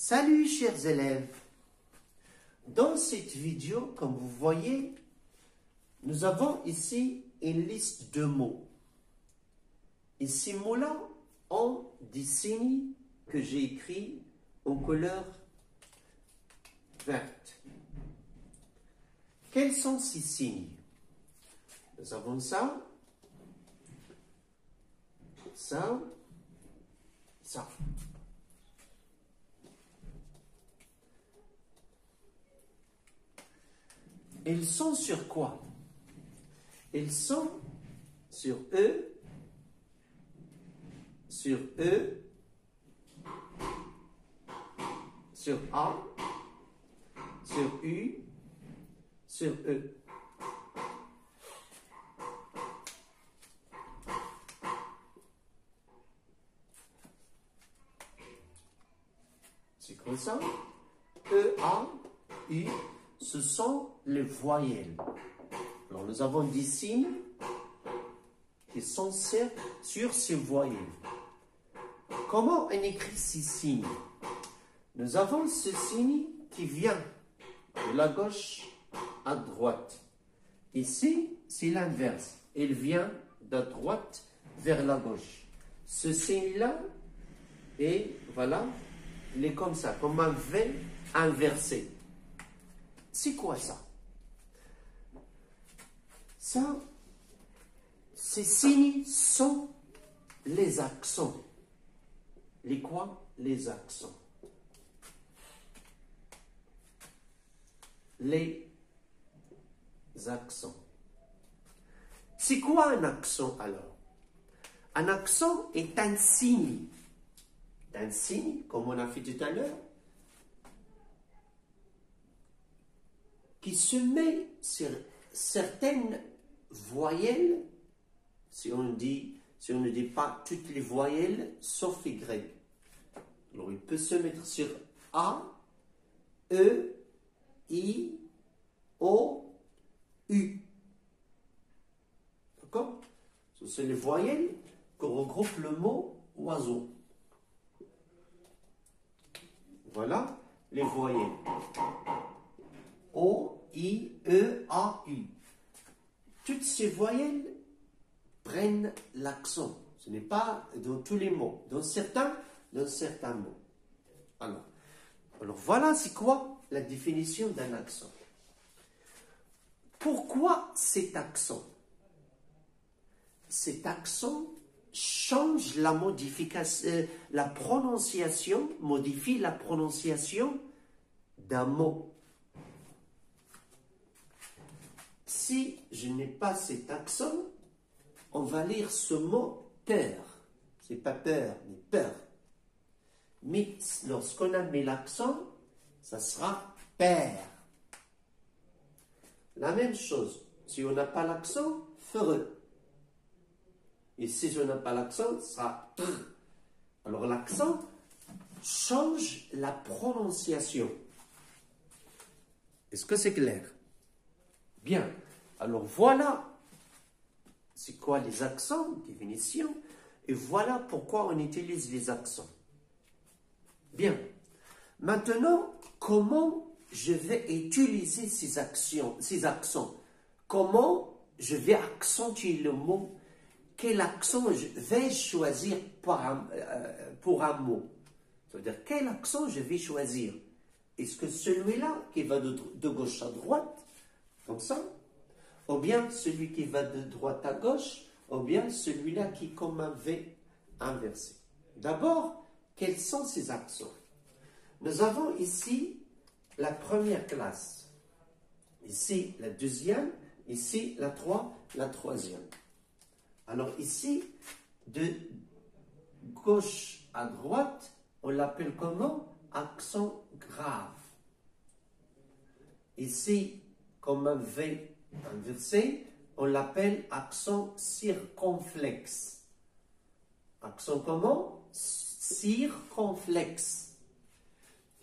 Salut chers élèves, dans cette vidéo, comme vous voyez, nous avons ici une liste de mots. Et ces mots-là ont des signes que j'ai écrits en couleur verte. Quels sont ces signes? Nous avons ça, ça, ça. Ils sont sur quoi? Ils sont sur E, sur E, sur A, sur U, sur E. C'est comme ça. E, A, U, ce sont les voyelles. Alors, nous avons des signes qui sont sur ces voyelles. Comment on écrit ces signes? Nous avons ce signe qui vient de la gauche à droite. Ici, c'est l'inverse. Il vient de droite vers la gauche. Ce signe-là, et voilà, il est comme ça, comme un V inversé. C'est quoi ça? Ça, ces signes sont les accents. Les quoi? Les accents. Les accents. C'est quoi un accent alors? Un accent est un signe. Un signe, comme on a fait tout à l'heure, qui se met sur certaines voyelles, si on ne dit pas toutes les voyelles, sauf Y. Alors, il peut se mettre sur A, E, I, O, U. D'accord? Ce sont les voyelles que regroupe le mot oiseau. Voilà les voyelles. O, I, E, A, U. Toutes ces voyelles prennent l'accent. Ce n'est pas dans tous les mots. Dans certains mots. Alors voilà, c'est quoi la définition d'un accent? Pourquoi cet accent? Cet accent change la modification, la prononciation, modifie la prononciation d'un mot. Si je n'ai pas cet accent, on va lire ce mot peur. C'est pas peur, mais peur. Mais lorsqu'on a mis l'accent, ça sera père. La même chose, si on n'a pas l'accent, feureux. Et si on n'a pas l'accent, ça sera tr. Alors l'accent change la prononciation. Est-ce que c'est clair? Bien. Alors voilà, c'est quoi les accents, définition, et voilà pourquoi on utilise les accents. Bien. Maintenant, comment je vais utiliser ces accents? Comment je vais accentuer le mot? Quel accent vais-je choisir pour un mot? C'est-à-dire, quel accent je vais choisir? Est-ce que celui-là qui va de gauche à droite, comme ça, ou bien celui qui va de droite à gauche, ou bien celui-là qui est comme un V inversé? D'abord, quels sont ces accents? Nous avons ici la première classe, ici la deuxième, ici la troisième. Alors ici, de gauche à droite, on l'appelle comment? Accent grave. Ici, comme un V inversé, on l'appelle accent circonflexe. Accent comment? Circonflexe.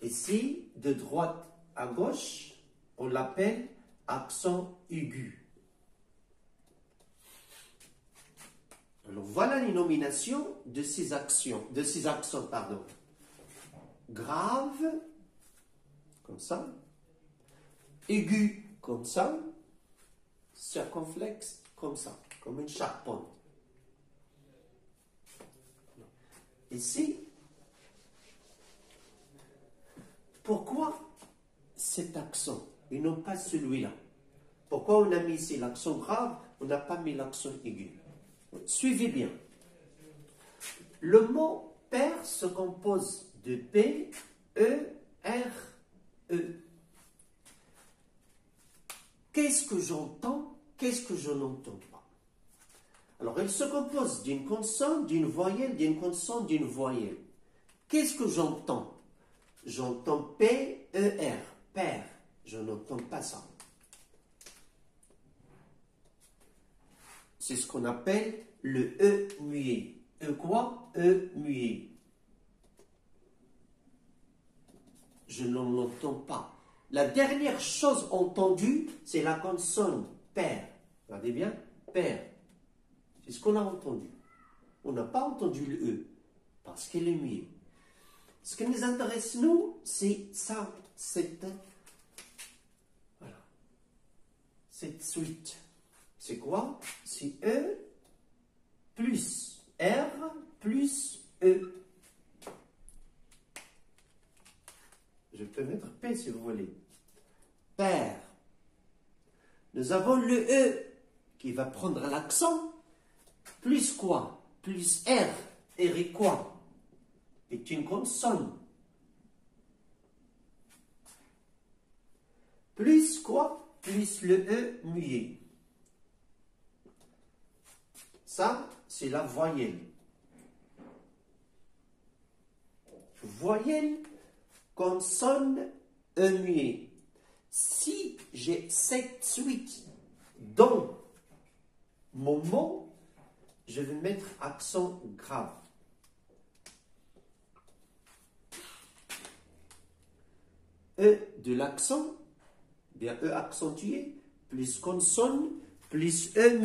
Ici, de droite à gauche, on l'appelle accent aigu. Alors voilà les nominations de ces accents. grave, comme ça, aigu, comme ça, circonflexe, comme ça, comme une charpente. Ici, pourquoi cet accent et non pas celui-là? Pourquoi on a mis ici l'accent grave, on n'a pas mis l'accent aigu? Suivez bien. Le mot père se compose de P, E, R, E. Qu'est-ce que j'entends? Qu'est-ce que je n'entends pas? Alors, il se compose d'une consonne, d'une voyelle, d'une consonne, d'une voyelle. Qu'est-ce que j'entends? J'entends P, E, R, père. Je n'entends pas ça. C'est ce qu'on appelle le E muet. E quoi? E muet. Je n'en entends pas. La dernière chose entendue, c'est la consonne père. Regardez bien, père. C'est ce qu'on a entendu. On n'a pas entendu le E, parce qu'il est muet. Ce qui nous intéresse, nous, c'est ça, cette suite. C'est quoi? C'est E plus R plus E. Je peux mettre P si vous voulez. Père. Nous avons le E qui va prendre l'accent. Plus quoi? Plus R. R est quoi? Est une consonne. Plus quoi? Plus le E muet. Ça, c'est la voyelle. Voyelle, consonne, E muet. Si j'ai cette suite dans mon mot, je vais mettre accent grave. E de l'accent, bien E accentué, plus consonne, plus E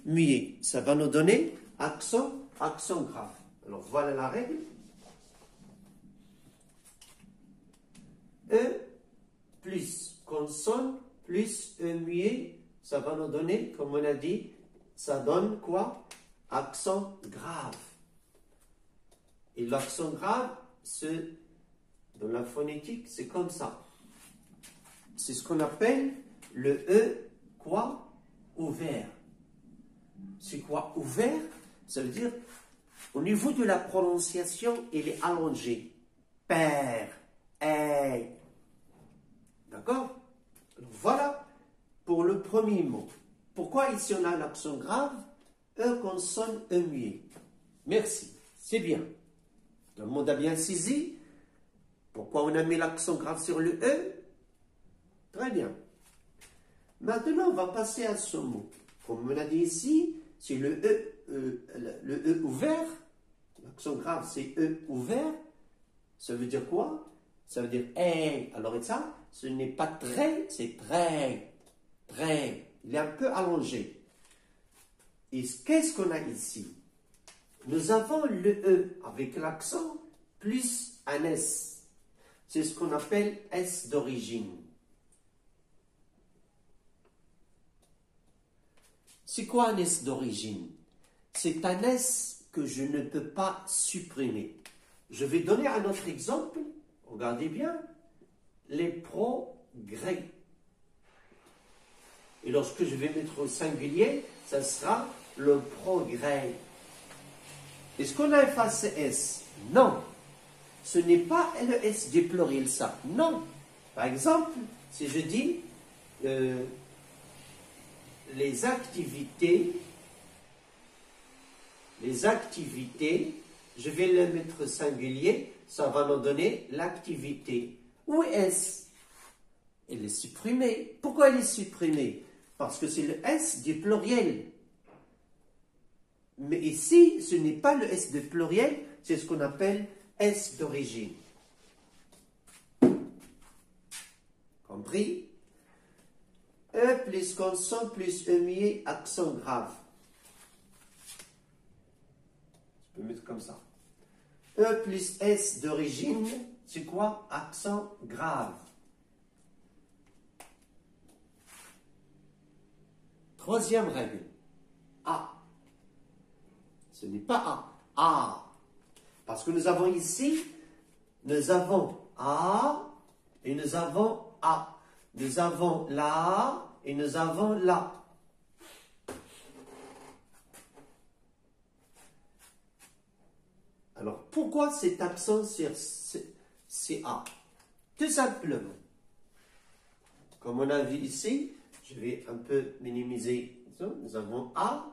muet. Ça va nous donner accent grave. Alors voilà la règle. E plus consonne plus E muet, ça va nous donner, comme on a dit, ça donne quoi? Accent grave. Et l'accent grave, dans la phonétique, c'est comme ça. C'est ce qu'on appelle le E, quoi? Ouvert. C'est quoi ouvert? Ça veut dire, au niveau de la prononciation, il est allongé. Père, hey. D'accord? Voilà pour le premier mot. Pourquoi ici on a l'accent grave? E consonne, E muet. Merci, c'est bien. Le monde a bien saisi. Pourquoi on a mis l'accent grave sur le E? Très bien. Maintenant, on va passer à ce mot. Comme on a dit ici, c'est le E ouvert. L'accent grave, c'est E ouvert. Ça veut dire quoi? Ça veut dire hey. Alors ça, ce n'est pas très, c'est très. Très. Il est un peu allongé. Et qu'est-ce qu'on a ici? Nous avons le E avec l'accent plus un S. C'est ce qu'on appelle S d'origine. C'est quoi un S d'origine? C'est un S que je ne peux pas supprimer. Je vais donner un autre exemple. Regardez bien. Les progrès. Et lorsque je vais mettre au singulier, ça sera le progrès. Est-ce qu'on a effacé S? Non. Ce n'est pas le S du pluriel, ça. Non. Par exemple, si je dis les activités, je vais le mettre singulier, ça va nous donner l'activité. Où est-ce? Elle est supprimée. Pourquoi elle est supprimée? Parce que c'est le S du pluriel. Mais ici, ce n'est pas le S du pluriel, c'est ce qu'on appelle S d'origine. Compris? E plus consonne plus E muet, accent grave. Je peux mettre comme ça. E plus S d'origine c'est quoi? Accent grave. Troisième règle. A. Ce n'est pas A. A. Parce que nous avons ici, nous avons A et nous avons A. Nous avons la et nous avons la. Alors, pourquoi cet accent sur A? Tout simplement. Comme on a vu ici, je vais un peu minimiser. Nous avons A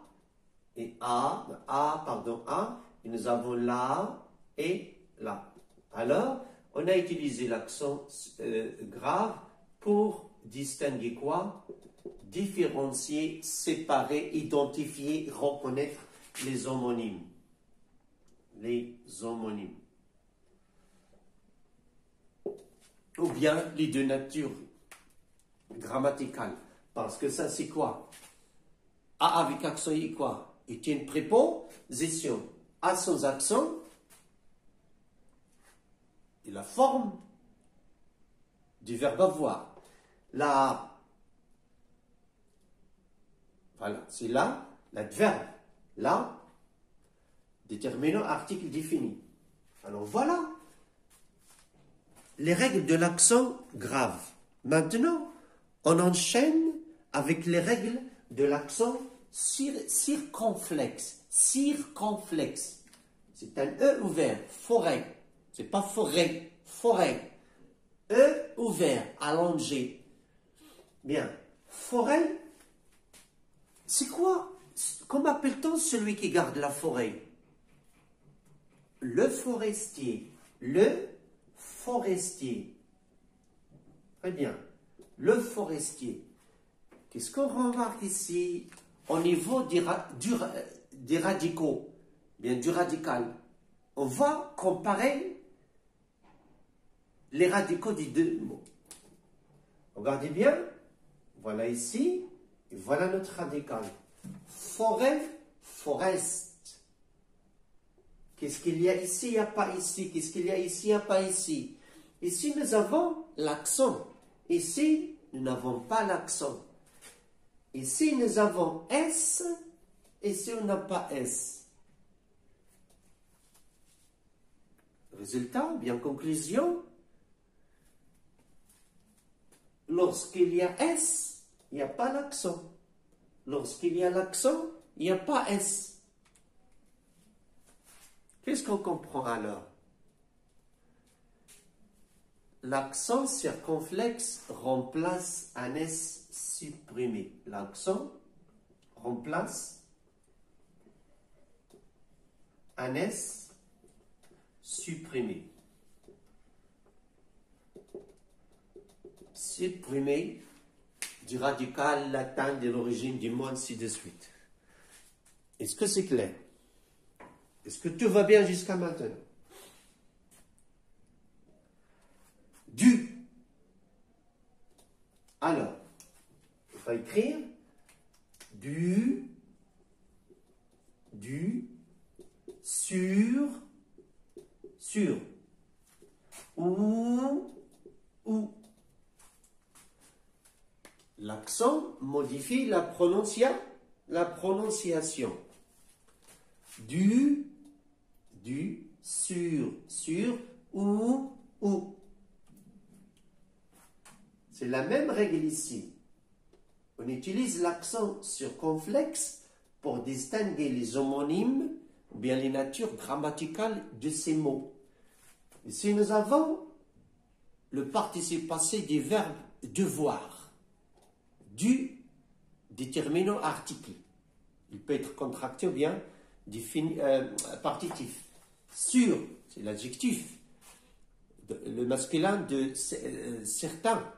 et A, A, et nous avons la et la. Alors, on a utilisé l'accent grave pour distinguer quoi? Différencier, séparer, identifier, reconnaître les homonymes. Les homonymes. Ou bien les de nature grammaticale. Parce que ça, c'est quoi? A avec accent est quoi? Est une préposition. A sans accent et la forme du verbe avoir. La, voilà, c'est là, l'adverbe. Là, déterminant article défini. Alors voilà les règles de l'accent grave. Maintenant, on enchaîne avec les règles de l'accent circonflexe. Circonflexe. C'est un E ouvert, forêt. C'est pas forêt, forêt. E ouvert, allongé. Bien. Forêt, c'est quoi? Comment appelle-t-on celui qui garde la forêt? Le forestier. Le forestier. Très bien. Le forestier. Qu'est-ce qu'on remarque ici au niveau des radicaux? Bien, du radical. On va comparer les radicaux des deux mots. Regardez bien. Voilà ici. Et voilà notre radical. Forêt, forest. Qu'est-ce qu'il y a ici? Il n'y a pas ici. Qu'est-ce qu'il y a ici? Il n'y a pas ici. Ici, nous avons l'accent. Ici, nous n'avons pas l'accent. Ici, nous avons S. Ici, on n'a pas S. Résultat, bien conclusion. Lorsqu'il y a S, il n'y a pas l'accent. Lorsqu'il y a l'accent, il n'y a pas S. Qu'est-ce qu'on comprend alors? L'accent circonflexe remplace un S supprimé. L'accent remplace un S supprimé. Supprimé du radical latin de l'origine du mot, ainsi de suite. Est-ce que c'est clair? Est-ce que tout va bien jusqu'à maintenant? Du. Alors, il va écrire du, sur, ou. L'accent modifie la prononciation. Du, sur, ou. C'est la même règle ici. On utilise l'accent circonflexe pour distinguer les homonymes ou bien les natures grammaticales de ces mots. Ici, nous avons le participe passé du verbe devoir. Du déterminant article. Il peut être contracté ou bien partitif. Sur, c'est l'adjectif. Le masculin de certains.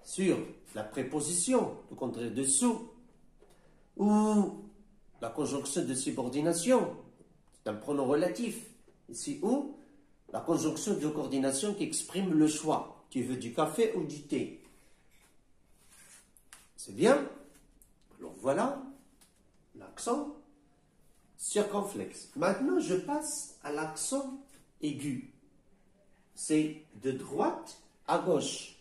Sur, la préposition, le contraire de sous. Ou la conjonction de subordination. C'est un pronom relatif. Ici, ou la conjonction de coordination qui exprime le choix. Tu veux du café ou du thé? C'est bien. Alors voilà l'accent circonflexe. Maintenant, je passe à l'accent aigu. c'est de droite à gauche.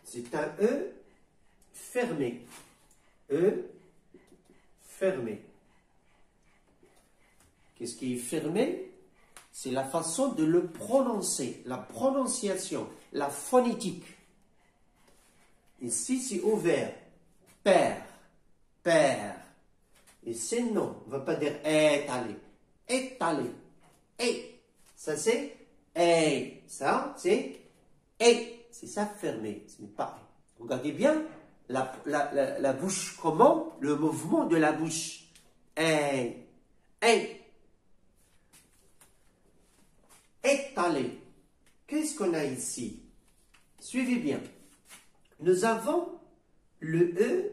C'est un E fermé. E fermé. Qu'est-ce qui est fermé? C'est la façon de le prononcer, la prononciation, la phonétique. Ici, c'est ouvert. Père, père. Et c'est non. On ne va pas dire étalé. Étalé. Et. Ça, c'est et. Ça, c'est et. C'est ça fermé. C'est pareil. Regardez bien la bouche. Comment? Le mouvement de la bouche. Et. Et. Étalé. Qu'est-ce qu'on a ici? Suivez bien. Nous avons le E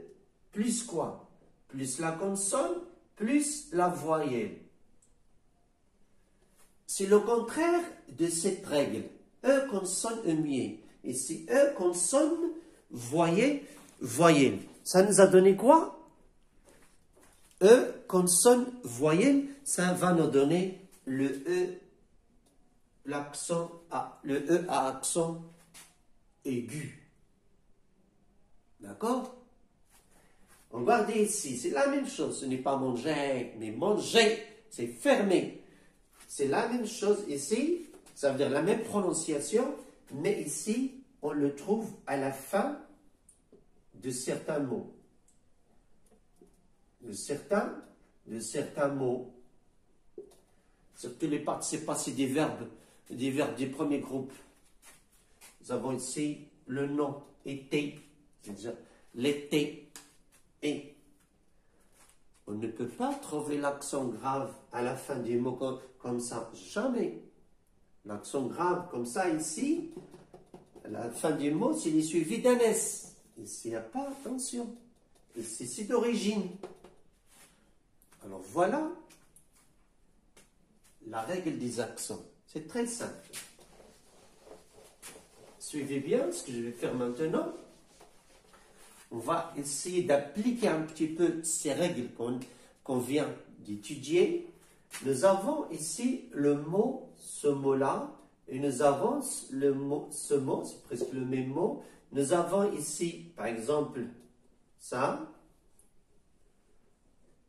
plus quoi? Plus la consonne, plus la voyelle. C'est le contraire de cette règle. E consonne, E muet. Et c'est E consonne, voyelle. Ça nous a donné quoi? E consonne, voyelle. Ça va nous donner le E, l'accent A, le E à accent aigu. D'accord? Regardez ici, c'est la même chose. Ce n'est pas manger, mais manger, c'est fermé. C'est la même chose ici, ça veut dire la même prononciation, mais ici, on le trouve à la fin de certains mots. De certains mots. Surtout les participes passés des verbes du premier groupe. Nous avons ici le nom, été, c'est-à-dire l'été, et. On ne peut pas trouver l'accent grave à la fin des mots comme ça. Jamais. L'accent grave comme ça ici, à la fin des mots, c'est suivi d'un S. Ici, il n'y a pas, attention. Ici, c'est d'origine. Alors voilà la règle des accents. C'est très simple. Suivez bien ce que je vais faire maintenant. On va essayer d'appliquer un petit peu ces règles qu'on vient d'étudier. Nous avons ici le mot, ce mot-là, et nous avons le mot, ce mot, c'est presque le même mot. Nous avons ici, par exemple, ça,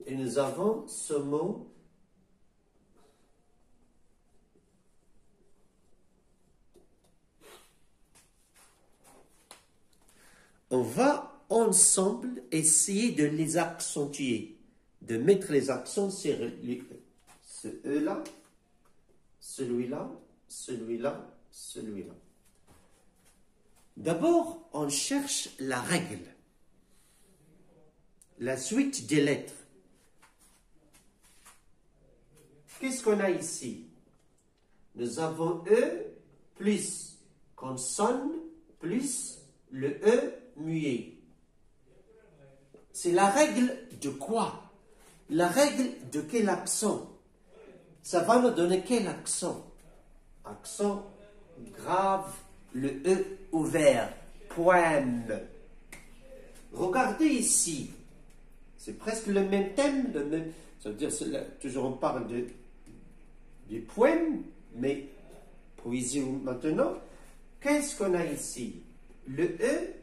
et nous avons ce mot. On va ensemble essayer de les accentuer, de mettre les accents sur ce E-là, celui-là, celui-là, celui-là. D'abord, on cherche la règle, la suite des lettres. Qu'est-ce qu'on a ici? Nous avons E plus consonne plus le E muet. C'est la règle de quoi? La règle de quel accent? Ça va nous donner quel accent? Accent grave, le E ouvert, poème. Regardez ici. C'est presque le même thème. Ça veut dire, toujours on parle du poème, mais poésie maintenant. Qu'est-ce qu'on a ici? Le E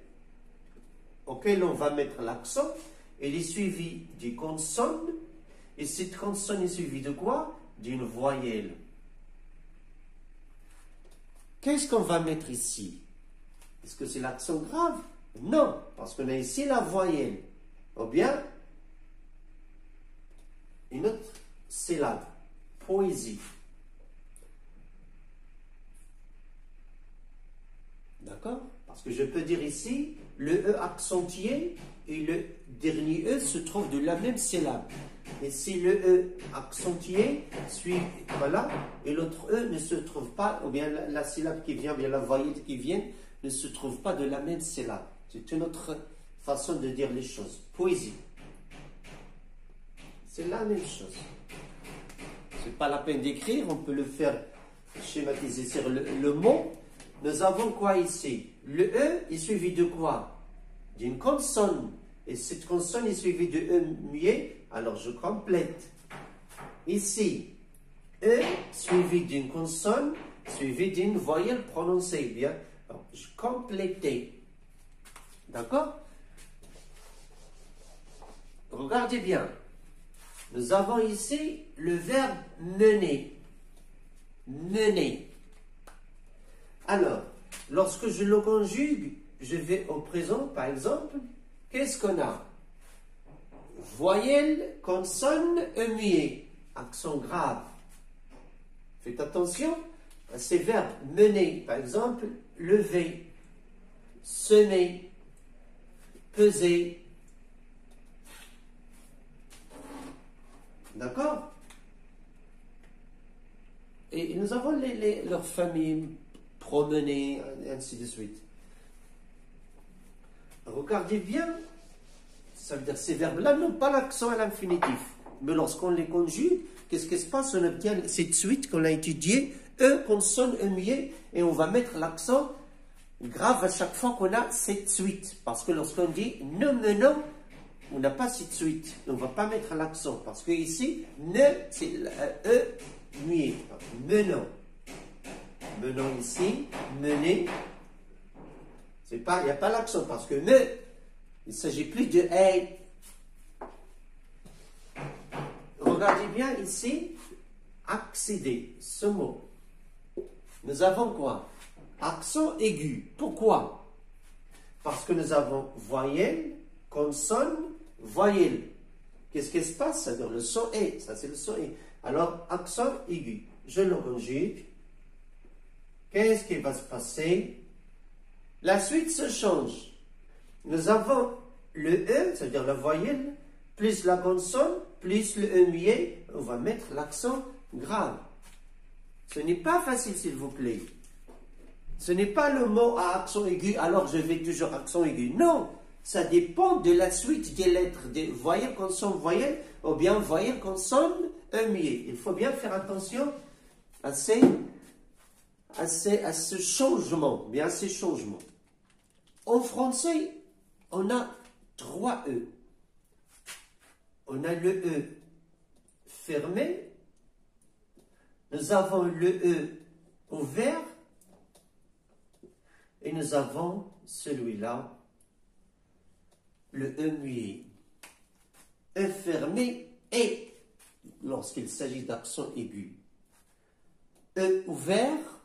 auquel on va mettre l'accent, il est suivi d'une consonne, et cette consonne est suivie de quoi? D'une voyelle. Qu'est-ce qu'on va mettre ici? Est-ce que c'est l'accent grave? Non, parce qu'on a ici la voyelle. Ou bien, une autre syllabe, poésie. D'accord? Parce que je peux dire ici, le E accentué et le dernier E se trouvent de la même syllabe. Et si le E accentué suit, voilà, et l'autre E ne se trouve pas, ou bien la syllabe qui vient, ou bien la voyelle qui vient, ne se trouve pas de la même syllabe. C'est une autre façon de dire les choses. Poésie. C'est la même chose. C'est pas la peine d'écrire, on peut le faire schématiser sur le mot. Nous avons quoi ici? Le E est suivi de quoi? D'une consonne. Et cette consonne est suivie de E muet. Alors je complète. Ici, E suivi d'une consonne, suivi d'une voyelle prononcée. Bien, alors, je complétais. D'accord? Regardez bien. Nous avons ici le verbe mener. Mener. Alors, lorsque je le conjugue, je vais au présent, par exemple. Qu'est-ce qu'on a? Voyelle, consonne, muet. Accent grave. Faites attention à ces verbes. Mener, par exemple, lever, semer, peser. D'accord? Et nous avons leurs familles, promener, ainsi de suite. Regardez bien, ça veut dire ces verbes-là n'ont pas l'accent à l'infinitif. Mais lorsqu'on les conjugue, qu'est-ce qui se passe? On obtient cette suite qu'on a étudiée, E, consonne, E muet, et on va mettre l'accent grave à chaque fois qu'on a cette suite. Parce que lorsqu'on dit ne menons, on n'a pas cette suite. On ne va pas mettre l'accent. Parce que ici, ne, c'est E muet. Menons. Menons ici, mener. Il n'y a pas l'accent. Parce que me, il ne s'agit plus de hey. Regardez bien ici, accéder, ce mot. Nous avons quoi? Accent aigu. Pourquoi? Parce que nous avons voyelle, consonne, voyelle. Qu'est-ce qui se passe? C'est-à-dire le son est. Ça, c'est le son est. Alors, accent aigu. Je le conjugue. Qu'est-ce qui va se passer? La suite se change. Nous avons le E, c'est-à-dire la voyelle, plus la consonne, plus le E muet. On va mettre l'accent grave. Ce n'est pas facile, s'il vous plaît. Ce n'est pas le mot à accent aigu, alors je vais toujours accent aigu. Non, ça dépend de la suite des lettres, des voyelles, consonne, voyelle, ou bien voyelle, consonne, E muet. Il faut bien faire attention à ce changement, bien à ces changements. En français, on a 3 E. On a le E fermé, nous avons le E ouvert, et nous avons celui-là, le E muet. E fermé et, lorsqu'il s'agit d'accent aigu. E ouvert,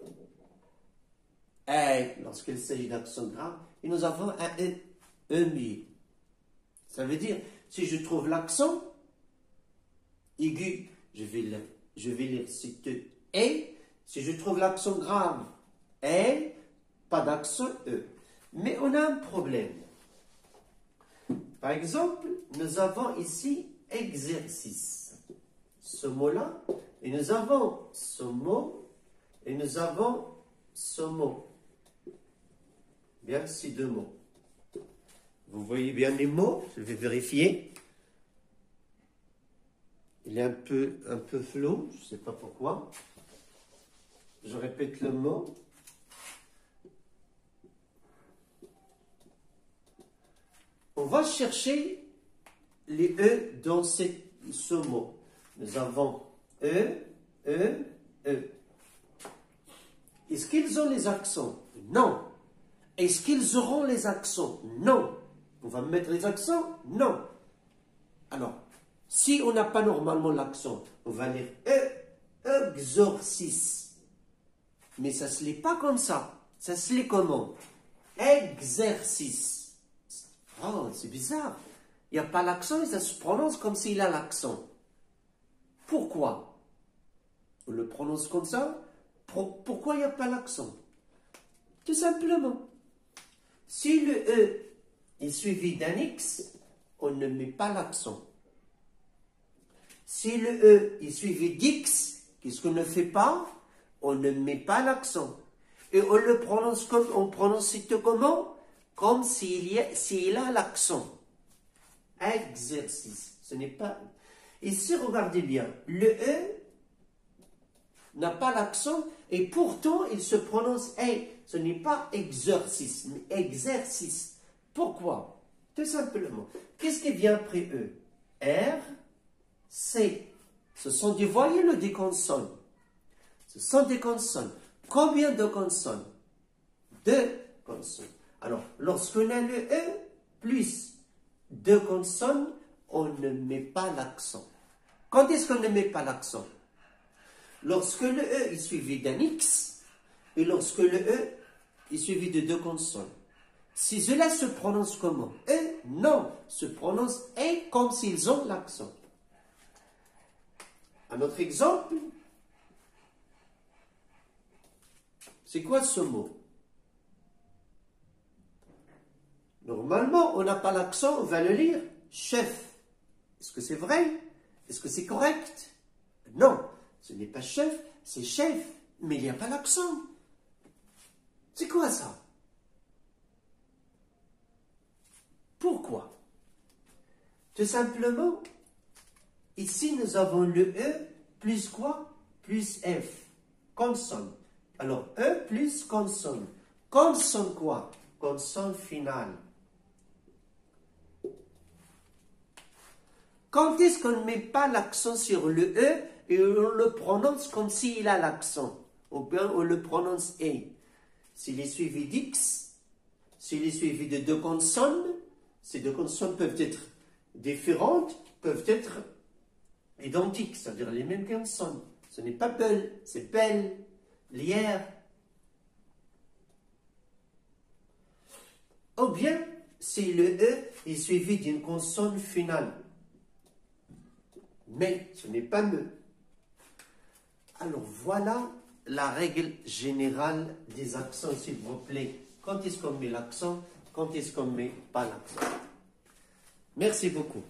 et lorsqu'il s'agit d'accent grave, et nous avons un E muet. Ça veut dire, si je trouve l'accent aigu, je vais lire cet E. Et, si je trouve l'accent grave, et, pas d'accent E. Mais on a un problème. Par exemple, nous avons ici exercice. Ce mot-là, et nous avons ce mot, et nous avons ce mot. Bien, ces deux mots. Vous voyez bien les mots, je vais vérifier. Il est un peu flou, je ne sais pas pourquoi. Je répète le mot. On va chercher les E dans ce mot. Nous avons E, E, E. Est-ce qu'ils ont les accents? Non. Est-ce qu'ils auront les accents? Non. On va mettre les accents? Non. Alors, si on n'a pas normalement l'accent, on va lire E, exorcisme. Mais ça ne se lit pas comme ça. Ça se lit comment? Exercice. Oh, c'est bizarre. Il n'y a pas l'accent et ça se prononce comme s'il a l'accent. Pourquoi? On le prononce comme ça? Pourquoi il n'y a pas l'accent? Tout simplement. Si le E est suivi d'un X, on ne met pas l'accent. Si le E est suivi d'X, qu'est-ce qu'on ne fait pas? On ne met pas l'accent. Et on le prononce comme, on prononce comment? Comme s'il a l'accent. Exercice. Ce n'est pas... Ici, regardez bien. Le E n'a pas l'accent et pourtant, il se prononce E. Ce n'est pas exercice, mais exercice. Pourquoi? Tout simplement. Qu'est-ce qui vient après E? R, C. Ce sont des voyelles ou des consonnes? Ce sont des consonnes. Combien de consonnes? 2 consonnes. Alors, lorsqu'on a le E plus 2 consonnes, on ne met pas l'accent. Quand est-ce qu'on ne met pas l'accent? Lorsque le E est suivi d'un X et lorsque le E est suivi de 2 consonnes. Si cela se prononce comment? E, non, se prononce E comme s'ils ont l'accent. Un autre exemple, c'est quoi ce mot? Normalement, on n'a pas l'accent, on va le lire chef. Est-ce que c'est vrai? Est-ce que c'est correct? Non, ce n'est pas chef, c'est chef, mais il n'y a pas l'accent. C'est quoi ça? Pourquoi? Tout simplement, ici nous avons le E plus quoi? Plus F, consonne. Alors, E plus consonne. Consonne quoi? Consonne finale. Quand est-ce qu'on ne met pas l'accent sur le E et on le prononce comme s'il a l'accent? Ou bien on le prononce E. S'il est suivi d'X, s'il est suivi de 2 consonnes, ces 2 consonnes peuvent être différentes, peuvent être identiques, c'est-à-dire les mêmes consonnes. Ce n'est pas belle, c'est belle, lière. Ou bien, si le E est suivi d'une consonne finale. Mais ce n'est pas me. Alors voilà la règle générale des accents, s'il vous plaît. Quand est-ce qu'on met l'accent? Quand est-ce qu'on ne met pas l'accent? Merci beaucoup.